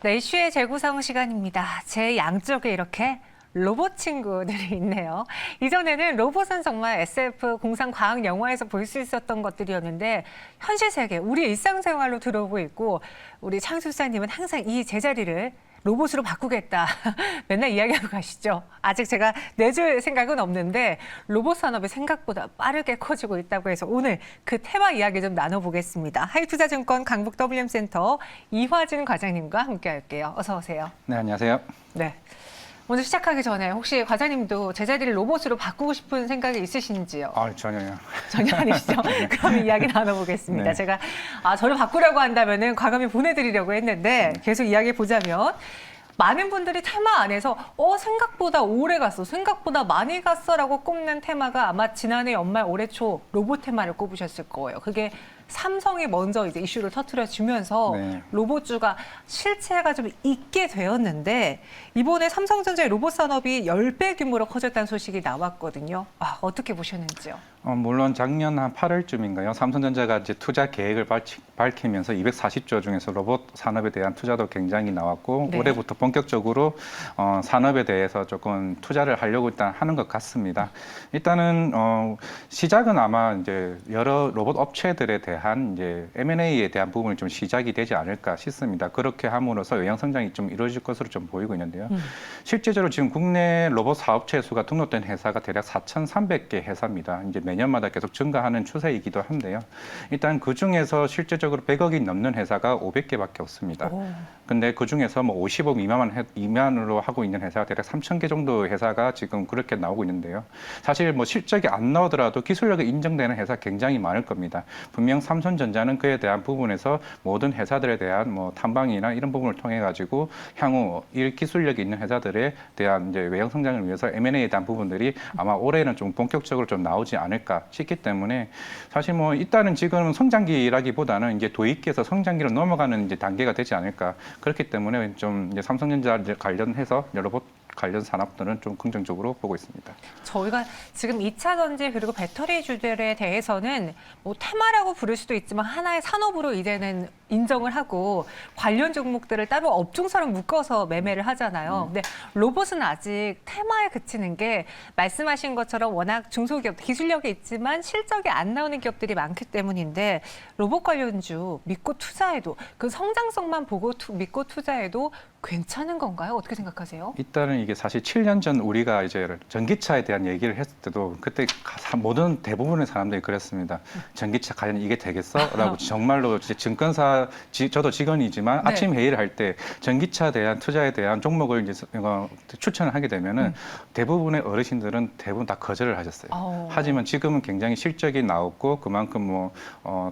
네, 이슈의 재구성 시간입니다. 제 양쪽에 이렇게 로봇 친구들이 있네요. 이전에는 로봇은 정말 SF 공상 과학 영화에서 볼 수 있었던 것들이었는데 현실 세계, 우리 일상생활로 들어오고 있고 우리 창술사님은 항상 이 제자리를 로봇으로 바꾸겠다. 맨날 이야기하고 가시죠. 아직 제가 내줄 생각은 없는데 로봇 산업이 생각보다 빠르게 커지고 있다고 해서 오늘 그 테마 이야기 좀 나눠보겠습니다. 하이투자증권 강북 WM센터 이화준 과장님과 함께할게요. 어서 오세요. 네, 안녕하세요. 네. 먼저 시작하기 전에 혹시 과장님도 제자리를 로봇으로 바꾸고 싶은 생각이 있으신지요? 전혀요. 전혀 아니시죠? 그럼 이야기 나눠보겠습니다. 네. 제가 저를 바꾸려고 한다면은 과감히 보내드리려고 했는데 계속 이야기 보자면 많은 분들이 테마 안에서 생각보다 오래 갔어, 생각보다 많이 갔어라고 꼽는 테마가 아마 지난해 연말 올해 초 로봇 테마를 꼽으셨을 거예요. 그게 삼성이 먼저 이제 이슈를 터트려 주면서 네. 로봇주가 실체가 좀 있게 되었는데 이번에 삼성전자의 로봇 산업이 10배 규모로 커졌다는 소식이 나왔거든요. 어떻게 보셨는지요? 물론 작년 한 8월쯤인가요? 삼성전자가 이제 투자 계획을 밝히면서 240조 중에서 로봇 산업에 대한 투자도 굉장히 나왔고 네. 올해부터 본격적으로 산업에 대해서 조금 투자를 하려고 일단 하는 것 같습니다. 일단은 시작은 아마 이제 여러 로봇 업체들에 대한 이제 M&A에 대한 부분이 좀 시작이 되지 않을까 싶습니다. 그렇게 함으로써 외형 성장이 좀 이루어질 것으로 좀 보이고 있는데요. 실제적으로 지금 국내 로봇 사업체 수가 등록된 회사가 대략 4,300개 회사입니다. 이제 매년마다 계속 증가하는 추세이기도 한데요. 일단 그 중에서 실제적으로 100억이 넘는 회사가 500개밖에 없습니다. 근데 그 중에서 뭐 50억 미만으로 하고 있는 회사가 대략 3,000개 정도 회사가 지금 그렇게 나오고 있는데요. 사실 뭐 실적이 안 나오더라도 기술력이 인정되는 회사 굉장히 많을 겁니다. 분명 삼성전자는 그에 대한 부분에서 모든 회사들에 대한 뭐 탐방이나 이런 부분을 통해 가지고 향후 이 기술력이 있는 회사들에 대한 이제 외형 성장을 위해서 M&A에 대한 부분들이 아마 올해는 좀 본격적으로 좀 나오지 않을까 싶기 때문에 사실 뭐 일단은 지금 성장기라기보다는 이제 도입기에서 성장기로 넘어가는 이제 단계가 되지 않을까. 그렇기 때문에 좀 이제 삼성전자 관련해서 로봇 관련 산업들은 좀 긍정적으로 보고 있습니다. 저희가 지금 2차 전지 그리고 배터리주들에 대해서는 뭐 테마라고 부를 수도 있지만 하나의 산업으로 이제는 인정을 하고 관련 종목들을 따로 업종처럼 묶어서 매매를 하잖아요. 근데 로봇은 아직 테마에 그치는 게 말씀하신 것처럼 워낙 중소기업 기술력이 있지만 실적이 안 나오는 기업들이 많기 때문인데 로봇 관련주 믿고 투자해도 그 성장성만 보고 믿고 투자해도 괜찮은 건가요? 어떻게 생각하세요? 일단은 이게 사실 7년 전 우리가 이제 전기차에 대한 얘기를 했을 때도 그때 모든 대부분의 사람들이 그랬습니다. 전기차 과연 이게 되겠어? 라고 정말로 이제 증권사, 저도 직원이지만 네. 아침 회의를 할 때 전기차에 대한 투자에 대한 종목을 이제 추천을 하게 되면은 대부분의 어르신들은 대부분 다 거절을 하셨어요. 하지만 지금은 굉장히 실적이 나왔고 그만큼 뭐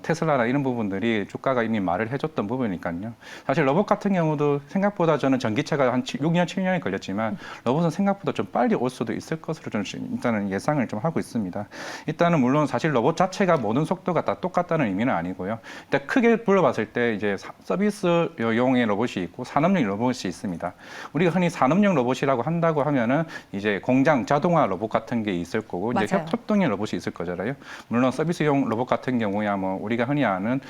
테슬라나 이런 부분들이 주가가 이미 말을 해줬던 부분이니까요. 사실 로봇 같은 경우도 생각보다 저는 전기차가 한 6년, 7년이 걸렸지만 로봇은 생각보다 좀 빨리 올 수도 있을 것으로 저는 일단은 예상을 좀 하고 있습니다. 일단은 물론 사실 로봇 자체가 모든 속도가 다 똑같다는 의미는 아니고요. 일단 크게 불러봤을 때 이제 서비스용의 로봇이 있고 산업용 로봇이 있습니다. 우리가 흔히 산업용 로봇이라고 한다고 하면은 이제 공장 자동화 로봇 같은 게 있을 거고 이제 맞아요. 협동용 로봇이 있을 거잖아요. 물론 서비스용 로봇 같은 경우야 뭐 우리가 흔히 아는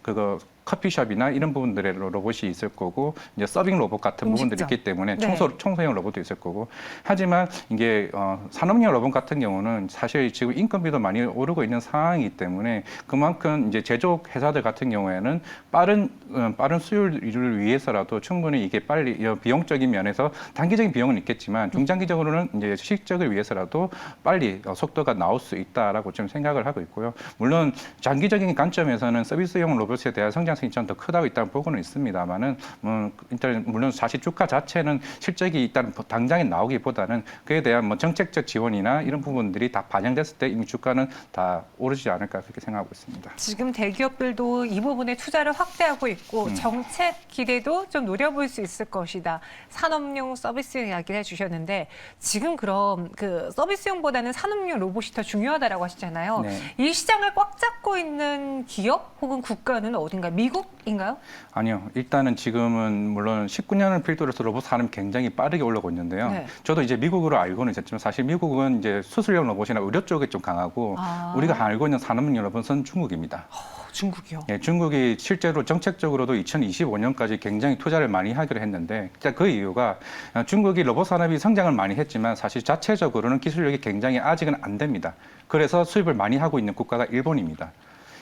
그거 커피숍이나 이런 부분들의 로봇이 있을 거고 이제 서빙 로봇 같은 부분들이 있기 때문에 네. 청소용 로봇도 있을 거고 하지만 이게 산업용 로봇 같은 경우는 사실 지금 인건비도 많이 오르고 있는 상황이기 때문에 그만큼 이제 제조업 회사들 같은 경우에는 빠른 수율을 위해서라도 충분히 이게 빨리 비용적인 면에서 단기적인 비용은 있겠지만 중장기적으로는 이제 실적을 위해서라도 빨리 속도가 나올 수 있다라고 좀 생각을 하고 있고요. 물론 장기적인 관점에서는 서비스용 로봇에 대한 성장성이 좀 더 크다고 일단 보고는 있습니다만은 일단 물론 사실 주가 자체는 실적이 일단 당장에 나오기보다는 그에 대한 뭐 정책적 지원이나 이런 부분들이 다 반영됐을 때 이미 주가는 다 오르지 않을까 그렇게 생각하고 있습니다. 지금 대기업들도 이 부분에 투자를 확대하고 있고 정책 기대도 좀 노려볼 수 있을 것이다. 산업용 서비스 이야기를 해주셨는데 지금 그럼 그 서비스용보다는 산업용 로봇이 더 중요하다라고 하시잖아요. 네. 이 시장을 꽉 잡고 있는 기업 혹은 국가는 어딘가? 미국인가요? 아니요. 일단은 지금은 물론 19년을 필두로 해서 로봇 산업이 굉장히 빠르게 올라오고 있는데요. 네. 저도 이제 미국으로 알고는 있었지만 사실 미국은 이제 수술용 로봇이나 의료 쪽에 좀 강하고 우리가 알고 있는 산업용 로봇은 중국입니다. 중국이요. 예, 중국이 실제로 정책적으로도 2025년까지 굉장히 투자를 많이 하기로 했는데 그 이유가 중국이 로봇 산업이 성장을 많이 했지만 사실 자체적으로는 기술력이 굉장히 아직은 안 됩니다. 그래서 수입을 많이 하고 있는 국가가 일본입니다.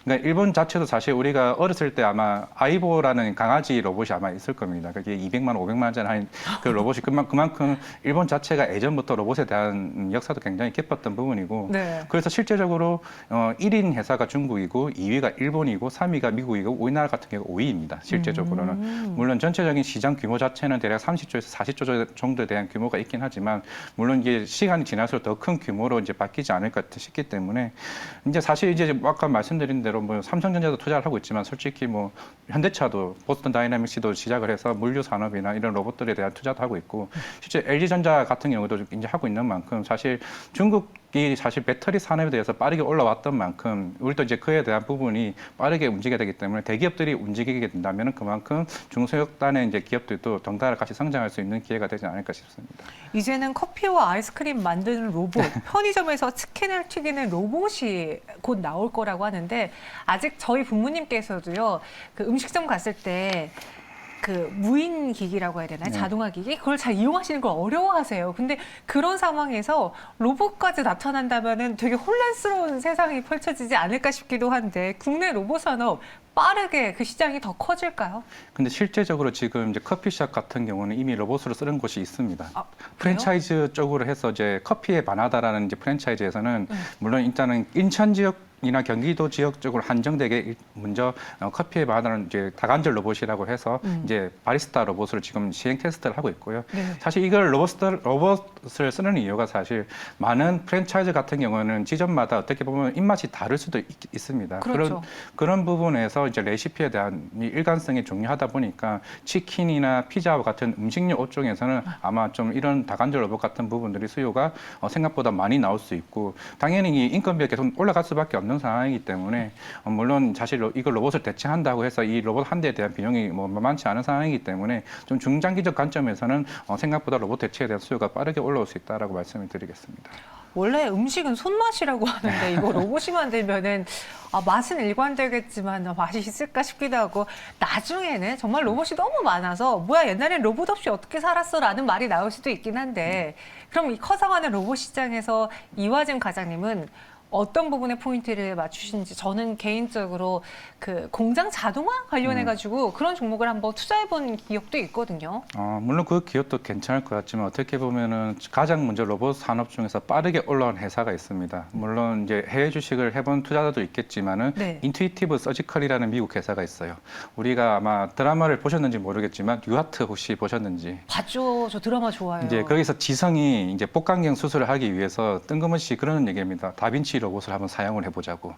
그러니까 일본 자체도 사실 우리가 어렸을 때 아마 아이보라는 강아지 로봇이 아마 있을 겁니다. 그게 200만 원, 500만 원짜리 한 그 로봇이 그만큼 일본 자체가 예전부터 로봇에 대한 역사도 굉장히 깊었던 부분이고 네. 그래서 실제적으로 1인 회사가 중국이고 2위가 일본이고 3위가 미국이고 우리나라 같은 경우 5위입니다. 실제적으로는. 물론 전체적인 시장 규모 자체는 대략 30조에서 40조 정도에 대한 규모가 있긴 하지만 물론 이게 시간이 지날수록 더 큰 규모로 이제 바뀌지 않을까 싶기 때문에 이제 사실 이제 아까 말씀드린 대로 뭐 삼성전자도 투자를 하고 있지만 솔직히 뭐 현대차도 보스턴 다이나믹스도 시작을 해서 물류 산업이나 이런 로봇들에 대한 투자도 하고 있고 실제 LG전자 같은 경우도 이제 하고 있는 만큼 사실 중국이 사실 배터리 산업에 대해서 빠르게 올라왔던 만큼 우리도 이제 그에 대한 부분이 빠르게 움직여야 되기 때문에 대기업들이 움직이게 된다면 그만큼 중소형단의 이제 기업들도 덩달아 같이 성장할 수 있는 기회가 되지 않을까 싶습니다. 이제는 커피와 아이스크림 만드는 로봇, 편의점에서 치킨을 튀기는 로봇이 곧 나올 거라고 하는데 아직 저희 부모님께서도요, 그 음식점 갔을 때 그 무인 기기라고 해야 되나요? 네. 자동화 기기? 그걸 잘 이용하시는 걸 어려워하세요. 근데 그런 상황에서 로봇까지 나타난다면은 되게 혼란스러운 세상이 펼쳐지지 않을까 싶기도 한데 국내 로봇 산업 빠르게 그 시장이 더 커질까요? 근데 실제적으로 지금 이제 커피숍 같은 경우는 이미 로봇으로 쓰는 곳이 있습니다. 아, 프랜차이즈 쪽으로 해서 이제 커피에 반하다라는 이제 프랜차이즈에서는 물론 일단은 인천 지역이나 경기도 지역 쪽으로 한정되게 먼저 커피에 반하는 이제 다관절 로봇이라고 해서 이제 바리스타 로봇으로 지금 시행 테스트를 하고 있고요. 네. 사실 이걸 로봇을 쓰는 이유가 사실 많은 프랜차이즈 같은 경우는 지점마다 어떻게 보면 입맛이 다를 수도 있습니다. 그렇죠. 그런 부분에서 이제 레시피에 대한 이 일관성이 중요하다 보니까 치킨이나 피자와 같은 음식료 업종에서는 아마 좀 이런 다관절 로봇 같은 부분들이 수요가 생각보다 많이 나올 수 있고 당연히 이 인건비가 계속 올라갈 수밖에 없는 상황이기 때문에 물론 사실 이걸 로봇을 대체한다고 해서 이 로봇 한 대에 대한 비용이 뭐 만만치 않은 상황이기 때문에 좀 중장기적 관점에서는 생각보다 로봇 대체에 대한 수요가 빠르게 올라올 수 있다라고 말씀을 드리겠습니다. 원래 음식은 손맛이라고 하는데 이거 로봇이 만들면은 맛은 일관되겠지만 맛이 있을까 싶기도 하고 나중에는 정말 로봇이 너무 많아서 뭐야 옛날엔 로봇 없이 어떻게 살았어라는 말이 나올 수도 있긴 한데 그럼 이 커져가는 로봇 시장에서 이화진 과장님은 어떤 부분에 포인트를 맞추시는지 저는 개인적으로 그 공장 자동화 관련해가지고 그런 종목을 한번 투자해본 기억도 있거든요. 물론 그 기업도 괜찮을 것 같지만 어떻게 보면은 가장 먼저 로봇 산업 중에서 빠르게 올라온 회사가 있습니다. 물론 이제 해외 주식을 해본 투자자도 있겠지만은 네. 인투이티브 서지컬이라는 미국 회사가 있어요. 우리가 아마 드라마를 보셨는지 모르겠지만 류하트 혹시 보셨는지? 봤죠. 저 드라마 좋아해요. 이제 거기서 지성이 이제 복강경 수술을 하기 위해서 뜬금없이 그러는 얘기입니다. 다빈치 로봇을 한번 사용을 해보자고.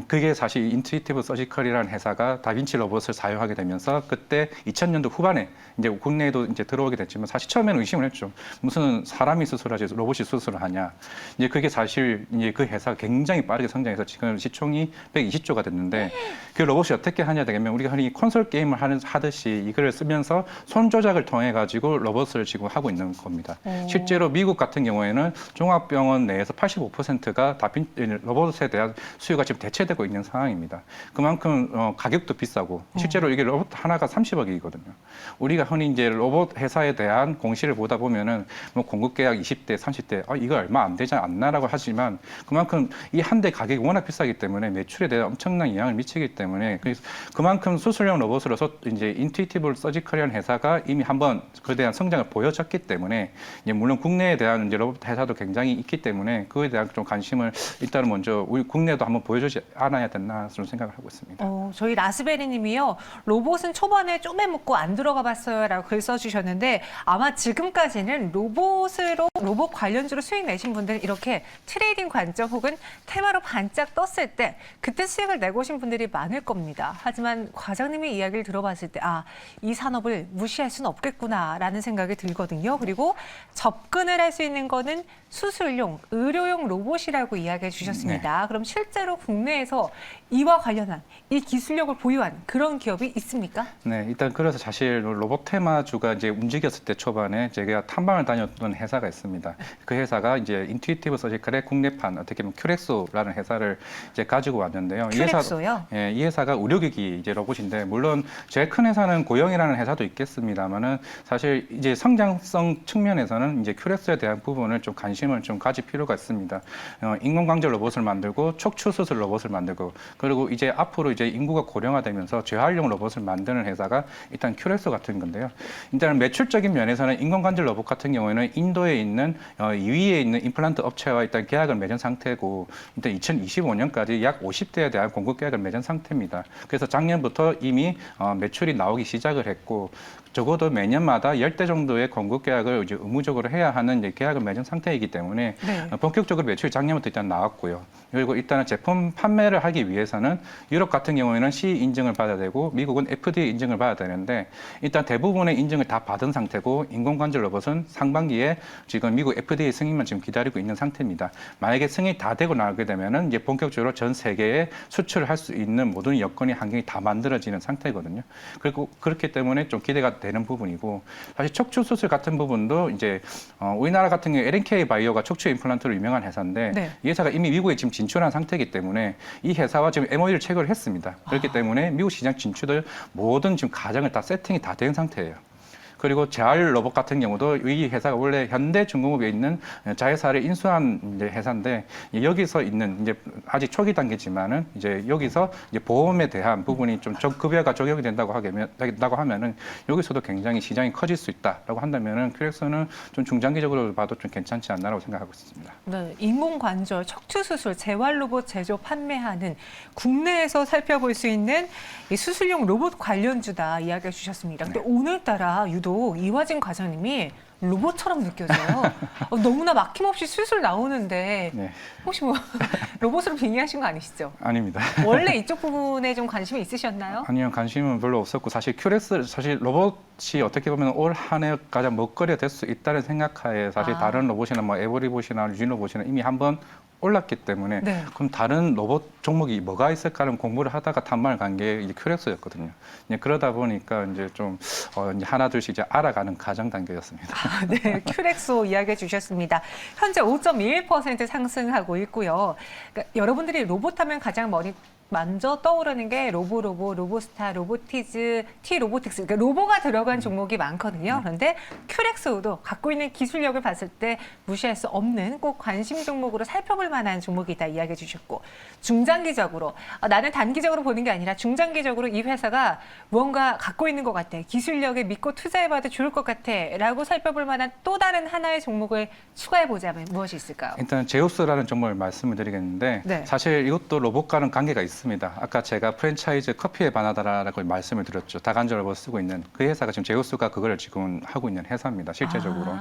그게 사실 인투이티브 서지컬이라는 회사가 다빈치 로봇을 사용하게 되면서 그때 2000년도 후반에 이제 국내에도 이제 들어오게 됐지만 사실 처음에는 의심을 했죠. 무슨 사람이 수술하지 로봇이 수술을 하냐. 이제 그게 사실 이제 그 회사가 굉장히 빠르게 성장해서 지금 시총이 120조가 됐는데 그 로봇이 어떻게 하냐 되면 우리가 흔히 콘솔 게임을 하듯이 이걸 쓰면서 손 조작을 통해 가지고 로봇을 지금 하고 있는 겁니다. 실제로 미국 같은 경우에는 종합병원 내에서 85%가 로봇에 대한 수요가 지금 대체되고 있는 상황입니다. 그만큼 가격도 비싸고 실제로 이게 로봇 하나가 30억이거든요. 우리가 흔히 이제 로봇 회사에 대한 공시를 보다 보면은 뭐 공급 계약 20대, 30대 이거 얼마 안 되지 않나라고 하지만 그만큼 이 한 대 가격이 워낙 비싸기 때문에 매출에 대한 엄청난 영향을 미치기 때문에 그만큼 수술용 로봇으로서 이제 인투이티브 서지컬이라는 회사가 이미 한번 그에 대한 성장을 보여줬기 때문에 이제 물론 국내에 대한 이제 로봇 회사도 굉장히 있기 때문에 그에 대한 좀 관심을 일단은 먼저 우리 국내도 한번 보여주지 않아야 됐나 그런 생각을 하고 있습니다. 저희 라스베리 님이요. 로봇은 초반에 쪼매 묻고 안 들어가 봤어요 라고 글 써주셨는데 아마 지금까지는 로봇 관련주로 수익 내신 분들은 이렇게 트레이딩 관점 혹은 테마로 반짝 떴을 때 그때 수익을 내고 오신 분들이 많을 겁니다. 하지만 과장님의 이야기를 들어봤을 때 이 산업을 무시할 수는 없겠구나라는 생각이 들거든요. 그리고 접근을 할 수 있는 거는 수술용, 의료용 로봇이라고 이야기 이야기해 주셨습니다. 그럼 실제로 국내에서 이와 관련한 이 기술력을 보유한 그런 기업이 있습니까? 네, 일단 그래서 사실 로봇 테마주가 이제 움직였을 때 초반에 제가 탐방을 다녔던 회사가 있습니다. 그 회사가 이제 인투이티브 서지컬의 국내판 어떻게 보면 큐렉소라는 회사를 이제 가지고 왔는데요. 큐렉소요? 이 회사가 의료기기 이제 로봇인데 물론 제일 큰 회사는 고영이라는 회사도 있겠습니다만은 사실 이제 성장성 측면에서는 이제 큐렉소에 대한 부분을 좀 관심을 좀 가질 필요가 있습니다. 인공관절 로봇을 만들고 척추 수술 로봇을 만들고 그리고 이제 앞으로 이제 인구가 고령화되면서 재활용 로봇을 만드는 회사가 일단 큐렉소 같은 건데요. 일단 매출적인 면에서는 인공관절 로봇 같은 경우에는 인도에 있는 2위에 있는 임플란트 업체와 일단 계약을 맺은 상태고 일단 2025년까지 약 50대에 대한 공급 계약을 맺은 상태입니다. 그래서 작년부터 이미 매출이 나오기 시작을 했고 적어도 매년마다 10대 정도의 공급 계약을 이제 의무적으로 해야 하는 이제 계약을 맺은 상태이기 때문에 네. 본격적으로 매출이 작년부터 일단 나왔고요. 그리고 일단은 제품 판매를 하기 위해서는 유럽 같은 경우에는 CE 인증을 받아야 되고 미국은 FDA 인증을 받아야 되는데 일단 대부분의 인증을 다 받은 상태고 인공관절 로봇은 상반기에 지금 미국 FDA 승인만 지금 기다리고 있는 상태입니다. 만약에 승인이 다 되고 나오게 되면은 이제 본격적으로 전 세계에 수출을 할 수 있는 모든 여건이 환경이 다 만들어지는 상태거든요. 그리고 그렇기 때문에 좀 기대가 되는 부분이고 사실 척추 수술 같은 부분도 이제 우리나라 같은 경우 LNK 바이오가 척추 임플란트로 유명한 회사인데 네. 이 회사가 이미 미국에 지금 진출한 상태이기 때문에 이 회사와 지금 MOU를 체결을 했습니다. 그렇기 때문에 미국 시장 진출을 모든 지금 과정을 다 세팅이 다 된 상태예요. 그리고 재활 로봇 같은 경우도 이 회사가 원래 현대중공업에 있는 자회사를 인수한 이제 회사인데 여기서 있는 이제 아직 초기 단계지만은 이제 여기서 이제 보험에 대한 부분이 좀 급여가 적용이 된다고 하면은 여기서도 굉장히 시장이 커질 수 있다라고 한다면은 큐렉스는 좀 중장기적으로 봐도 좀 괜찮지 않나라고 생각하고 있습니다. 네, 인공관절, 척추수술, 재활로봇 제조 판매하는 국내에서 살펴볼 수 있는 이 수술용 로봇 관련주다 이야기해 주셨습니다. 근데 오늘따라 유독 이화진 과장님이 로봇처럼 느껴져요. 너무나 막힘없이 술술 나오는데 네. 혹시 뭐 로봇으로 빙의하신 거 아니시죠? 아닙니다. 원래 이쪽 부분에 좀 관심이 있으셨나요? 아니요, 관심은 별로 없었고 사실 큐렉스 사실 로봇이 어떻게 보면 올 한 해 가장 먹거리가 될 수 있다는 생각하에 사실 다른 로봇이나 뭐 에버리봇이나 유진로봇이나 이미 한번 올랐기 때문에 네. 그럼 다른 로봇 종목이 뭐가 있을까는 공부를 하다가 탐방을 간 게 이제 큐렉스였거든요. 이제 그러다 보니까 이제 좀 이제 하나 둘씩 이제 알아가는 과정 단계였습니다. 네, 큐렉소 이야기해 주셨습니다. 현재 5.21% 상승하고 있고요. 그러니까 여러분들이 로봇 하면 가장 먼저 떠오르는 게 로보로보, 로보스타, 로보티즈, T로보틱스, 그러니까 로보가 들어간 종목이 많거든요. 그런데 큐렉소도 갖고 있는 기술력을 봤을 때 무시할 수 없는 꼭 관심 종목으로 살펴볼 만한 종목이다 이야기해 주셨고 중장기적으로 나는 단기적으로 보는 게 아니라 중장기적으로 이 회사가 무언가 갖고 있는 것 같아. 기술력에 믿고 투자해봐도 좋을 것 같아 라고 살펴볼 만한 또 다른 하나의 종목을 추가해보자면 무엇이 있을까요? 일단 제우스라는 종목을 말씀을 드리겠는데 네. 사실 이것도 로봇과는 관계가 있습니다. 아까 제가 프랜차이즈 커피에 반하다라고 말씀을 드렸죠. 다관절 로봇 쓰고 있는 그 회사가 지금 제우스가 그걸 지금 하고 있는 회사입니다. 실제적으로.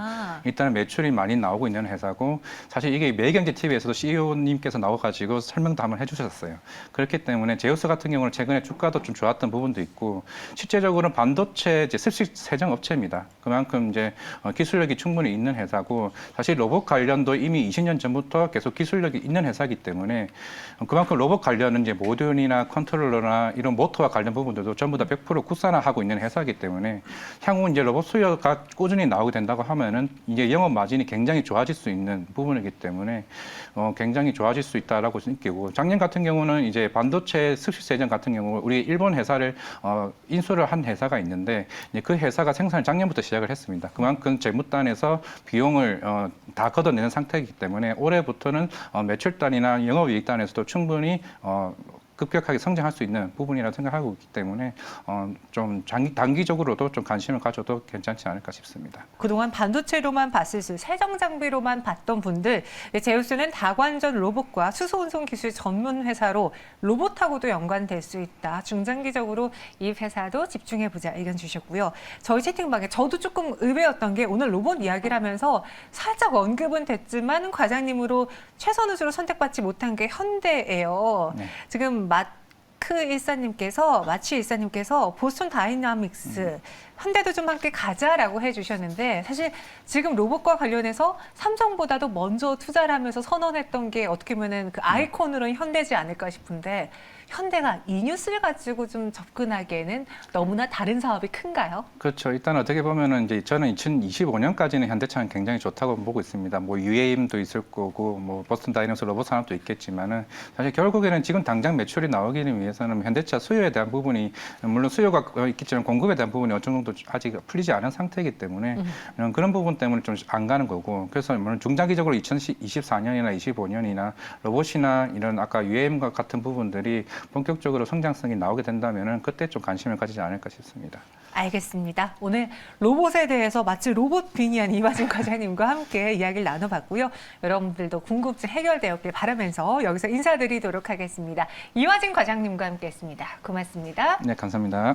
일단은 매출이 많이 나오고 있는 회사고 사실 이게 매경제 TV에서도 CEO님께서 나와가지고 설명도 한번 해주셨어요. 그렇기 때문에 제우스 같은 경우는 최근에 주가도 좀 좋았던 부분도 있고 실제적으로는 반도체 이제 습식 세정 업체입니다. 그만큼 이제 기술력이 충분히 있는 회사고 사실 로봇 관련도 이미 20년 전부터 계속 기술력이 있는 회사이기 때문에 그만큼 로봇 관련은 이제 모듈이나 컨트롤러나 이런 모터와 관련 부분들도 전부 다 100% 국산화하고 있는 회사이기 때문에 향후 이제 로봇 수요가 꾸준히 나오게 된다고 하면은 이제 영업 마진이 굉장히 좋아질 수 있는 부분이기 때문에 굉장히 좋아질 수 있다라고 느끼고 작년 같은 경우는 이제 반도체 습식 세정 같은 경우 우리 일본 회사를 인수를 한 회사가 있는데 이제 그 회사가 생산을 작년부터 시작을 했습니다. 그만큼 재무단에서 비용을 다 걷어내는 상태이기 때문에 올해부터는 매출단이나 영업이익단에서도 충분히 급격하게 성장할 수 있는 부분이라고 생각하고 있기 때문에 좀 단기적으로도 좀 관심을 가져도 괜찮지 않을까 싶습니다. 그동안 반도체로만 봤을 때 세정 장비로만 봤던 분들 제우스는 다관절 로봇과 수소운송 기술 전문 회사로 로봇하고도 연관될 수 있다. 중장기적으로 이 회사도 집중해보자 의견 주셨고요. 저희 채팅방에 저도 조금 의외였던 게 오늘 로봇 이야기를 하면서 살짝 언급은 됐지만 과장님으로 최선 우수로 선택받지 못한 게 현대예요. 네. 지금 마치 일사님께서 보스턴 다이나믹스 현대도 좀 함께 가자라고 해주셨는데 사실 지금 로봇과 관련해서 삼성보다도 먼저 투자를 하면서 선언했던 게 어떻게 보면은 그 아이콘으로는 현대지 않을까 싶은데 현대가 이 뉴스를 가지고 좀 접근하기에는 너무나 다른 사업이 큰가요? 그렇죠. 일단 어떻게 보면은 이제 저는 2025년까지는 현대차는 굉장히 좋다고 보고 있습니다. 뭐 UAM도 있을 거고, 뭐 보스턴 다이내믹스 로봇 산업도 있겠지만은 사실 결국에는 지금 당장 매출이 나오기를 위해서는 현대차 수요에 대한 부분이 물론 수요가 있겠지만 공급에 대한 부분이 어느 정도 아직 풀리지 않은 상태이기 때문에 그런 부분 때문에 좀 안 가는 거고 그래서 물론 중장기적으로 2024년이나 25년이나 로봇이나 이런 아까 UAM과 같은 부분들이 본격적으로 성장성이 나오게 된다면은 그때 좀 관심을 가지지 않을까 싶습니다. 알겠습니다. 오늘 로봇에 대해서 마치 로봇 빙의한 이화진 과장님과 함께 이야기를 나눠봤고요. 여러분들도 궁금증 해결되었길 바라면서 여기서 인사드리도록 하겠습니다. 이화진 과장님과 함께했습니다. 고맙습니다. 네, 감사합니다.